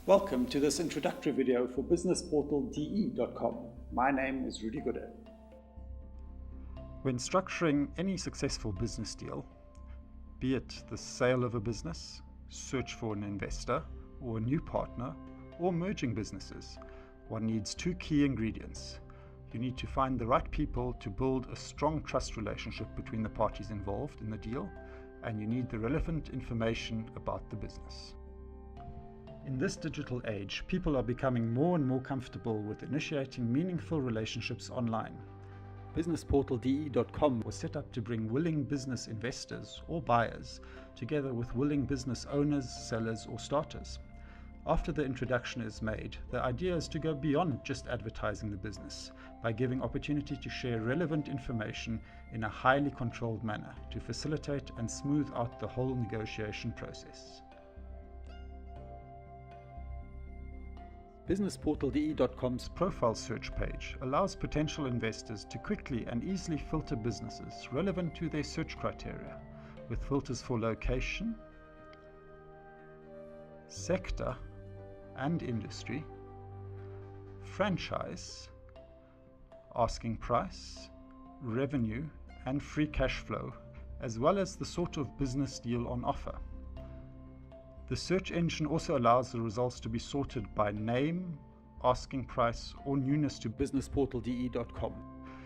Welcome to this introductory video for BusinessPortal-DE.com. My name is Rudy Gooder. When structuring any successful business deal, be it the sale of a business, search for an investor or a new partner, or merging businesses, one needs two key ingredients. You need to find the right people to build a strong trust relationship between the parties involved in the deal, and you need the relevant information about the business. In this digital age, people are becoming more and more comfortable with initiating meaningful relationships online. BusinessPortal-DE.com was set up to bring willing business investors or buyers together with willing business owners, sellers, or starters. After the introduction is made, the idea is to go beyond just advertising the business by giving opportunity to share relevant information in a highly controlled manner to facilitate and smooth out the whole negotiation process. BusinessPortal-DE.com's profile search page allows potential investors to quickly and easily filter businesses relevant to their search criteria, with filters for location, sector and industry, franchise, asking price, revenue and free cash flow, as well as the sort of business deal on offer. The search engine also allows the results to be sorted by name, asking price, or newness to BusinessPortal-DE.com.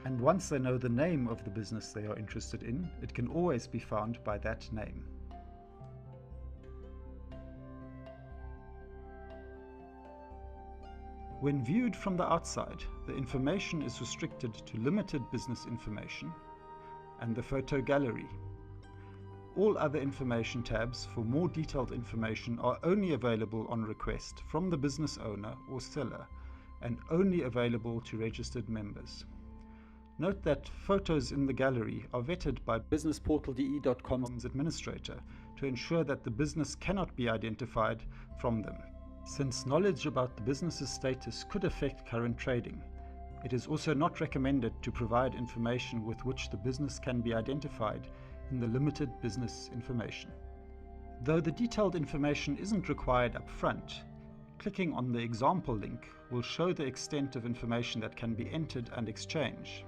And once they know the name of the business they are interested in, it can always be found by that name. When viewed from the outside, the information is restricted to limited business information and the photo gallery. All other information tabs for more detailed information are only available on request from the business owner or seller and only available to registered members. Note that photos in the gallery are vetted by BusinessPortal-DE.com's administrator to ensure that the business cannot be identified from them. Since knowledge about the business's status could affect current trading, it is also not recommended to provide information with which the business can be identified in the limited business information. Though the detailed information isn't required up front, clicking on the example link will show the extent of information that can be entered and exchanged.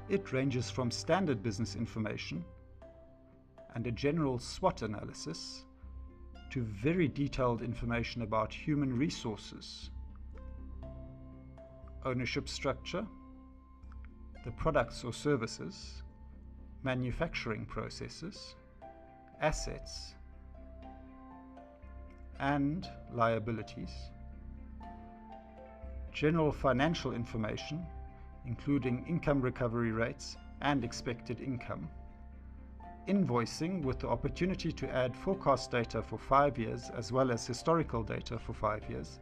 It ranges from standard business information and a general SWOT analysis to very detailed information about human resources, ownership structure, the products or services, manufacturing processes, assets, and liabilities, general financial information, including income recovery rates and expected income, invoicing with the opportunity to add forecast data for 5 years as well as historical data for 5 years,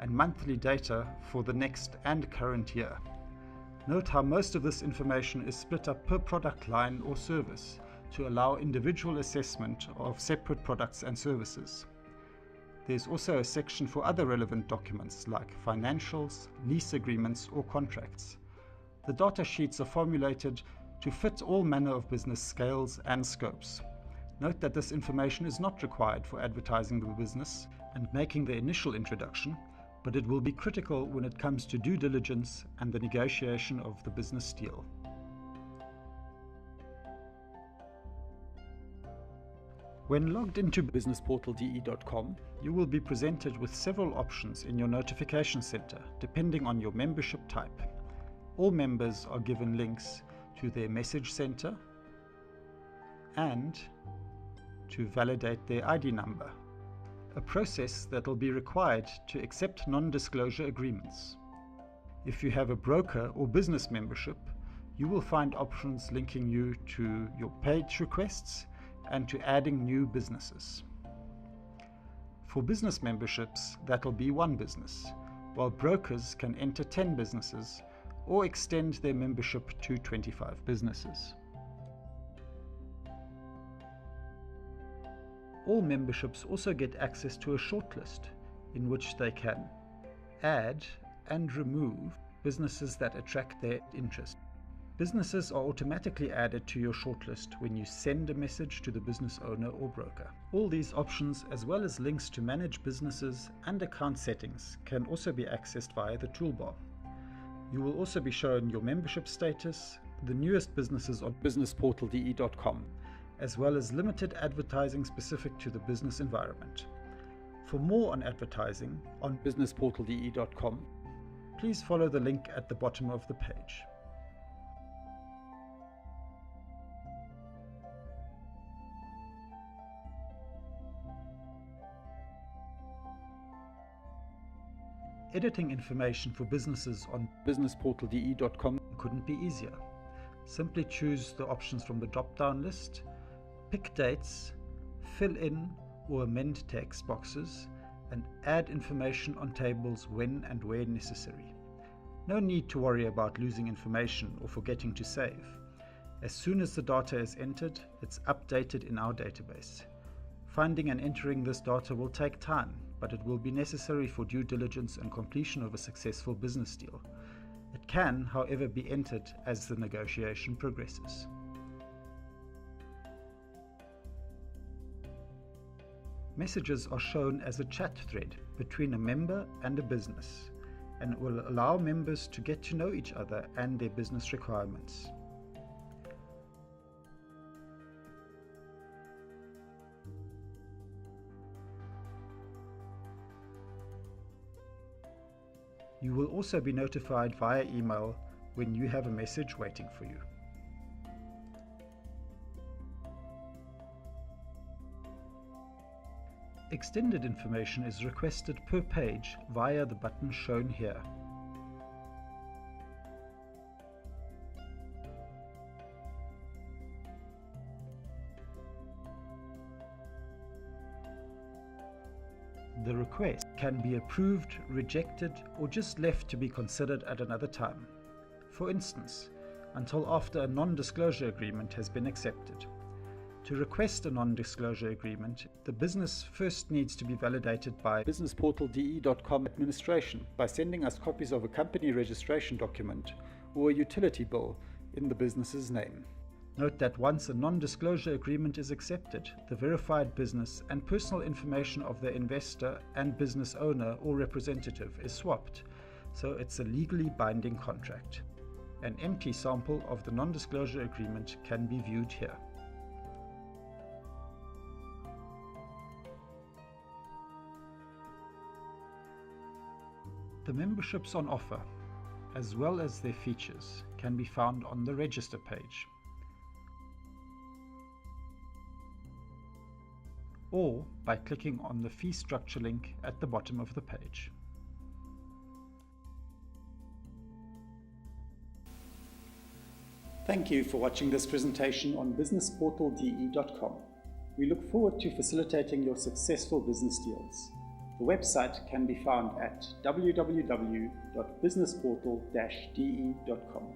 and monthly data for the next and current year. Note how most of this information is split up per product line or service to allow individual assessment of separate products and services. There's also a section for other relevant documents like financials, lease agreements, or contracts. The data sheets are formulated to fit all manner of business scales and scopes. Note that this information is not required for advertising the business and making the initial introduction, but it will be critical when it comes to due diligence and the negotiation of the business deal. When logged into BusinessPortal-DE.com, you will be presented with several options in your notification center, depending on your membership type. All members are given links to their message center and to validate their ID number, a process that will be required to accept non-disclosure agreements. If you have a broker or business membership, you will find options linking you to your page requests and to adding new businesses. For business memberships, that'll be one business, while brokers can enter 10 businesses or extend their membership to 25 businesses. All memberships also get access to a shortlist in which they can add and remove businesses that attract their interest. Businesses are automatically added to your shortlist when you send a message to the business owner or broker. All these options, as well as links to manage businesses and account settings, can also be accessed via the toolbar. You will also be shown your membership status, the newest businesses on BusinessPortal-DE.com, as well as limited advertising specific to the business environment. For more on advertising on BusinessPortal-DE.com, please follow the link at the bottom of the page. Editing information for businesses on BusinessPortal-DE.com couldn't be easier. Simply choose the options from the drop-down list, pick dates, fill in or amend text boxes, and add information on tables when and where necessary. No need to worry about losing information or forgetting to save. As soon as the data is entered, it's updated in our database. Finding and entering this data will take time, but it will be necessary for due diligence and completion of a successful business deal. It can, however, be entered as the negotiation progresses. Messages are shown as a chat thread between a member and a business, and it will allow members to get to know each other and their business requirements. You will also be notified via email when you have a message waiting for you. Extended information is requested per page via the button shown here. The request can be approved, rejected, or just left to be considered at another time. For instance, until after a non-disclosure agreement has been accepted. To request a non-disclosure agreement, the business first needs to be validated by BusinessPortal-DE.com administration by sending us copies of a company registration document or a utility bill in the business's name. Note that once a non-disclosure agreement is accepted, the verified business and personal information of the investor and business owner or representative is swapped, so it's a legally binding contract. An empty sample of the non-disclosure agreement can be viewed here. The memberships on offer, as well as their features, can be found on the register page, or by clicking on the fee structure link at the bottom of the page. Thank you for watching this presentation on BusinessPortal-DE.com. We look forward to facilitating your successful business deals. The website can be found at www.businessportal-de.com.